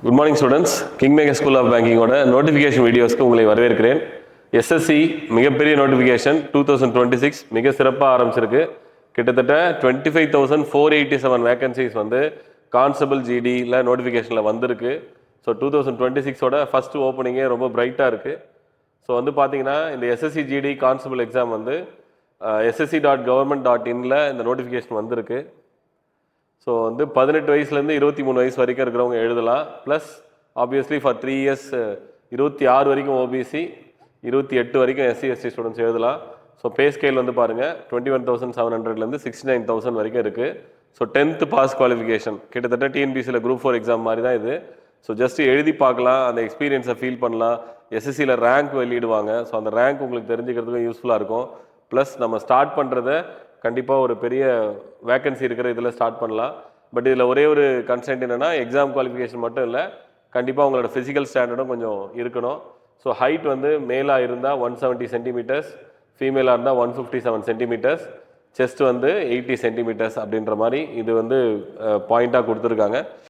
Good morning students. Kingmaker school of பேங்கிங்கோட notification வீடியோஸ்க்கு உங்களை வரவேற்கிறேன். எஸ்எஸ்சி மிகப்பெரிய நோட்டிஃபிகேஷன் 2026 மிக சிறப்பாக ஆரம்பிச்சிருக்கு. கிட்டத்தட்ட 25,487 வேகன்சிஸ் வந்து கான்ஸ்டபிள் ஜிடியில் நோட்டிஃபிகேஷனில் வந்திருக்கு. ஸோ 2026ஓட ஃபஸ்ட் ஓப்பனிங்கே ரொம்ப பிரைட்டாக இருக்குது. ஸோ வந்து பார்த்தீங்கன்னா இந்த எஸ்எஸ்சி ஜிடி கான்ஸ்டபிள் எக்ஸாம் வந்து ssc.government.inல இந்த நோட்டிஃபிகேஷன் வந்திருக்கு. ஸோ வந்து 18 வயசுலேருந்து 23 வயசு வரைக்கும் இருக்கிறவங்க எழுதலாம். ப்ளஸ் ஆப்வியஸ்லி ஃபார் 3 இயர்ஸ் 26 வரைக்கும் ஓபிசி, 28 வரைக்கும் SC/ST ஸ்டூடெண்ட்ஸ் எழுதலாம். ஸோ பே ஸ்கேல் வந்து பாருங்கள் 21,700லேருந்து 69,000 வரைக்கும் இருக்குது. ஸோ 10th பாஸ் குவாலிஃபிகேஷன் கிட்டத்தட்ட டிஎன்பிசியில் குரூப் 4 எக்ஸாம் மாதிரி தான் இது. ஸோ ஜஸ்ட் எழுதி பார்க்கலாம், அந்த எக்ஸ்பீரியன்ஸை ஃபீல் பண்ணலாம். எஸ்எஸ்சியில் ரேங்க் வெளியிடுவாங்க. ஸோ அந்த ரேங்க் உங்களுக்கு தெரிஞ்சுக்கிறதுக்கும் யூஸ்ஃபுல்லாக இருக்கும். ப்ளஸ் நம்ம ஸ்டார்ட் பண்ணுறத கண்டிப்பாக ஒரு பெரிய வேக்கன்சி இருக்கிற இதில் ஸ்டார்ட் பண்ணலாம். பட் இதில் ஒரே ஒரு கன்சென்ட் என்னென்னா, எக்ஸாம் குவாலிஃபிகேஷன் மட்டும் இல்லை, கண்டிப்பாக உங்களோட ஃபிசிக்கல் ஸ்டாண்டர்டும் கொஞ்சம் இருக்கணும். ஸோ ஹைட் வந்து மேலாக இருந்தால் 170 சென்டிமீட்டர்ஸ், ஃபீமேலாக இருந்தால் 157 சென்டிமீட்டர்ஸ், செஸ்ட் வந்து 80 சென்டிமீட்டர்ஸ் அப்படின்ற மாதிரி இது வந்து பாயிண்ட்டாக கொடுத்துருக்காங்க.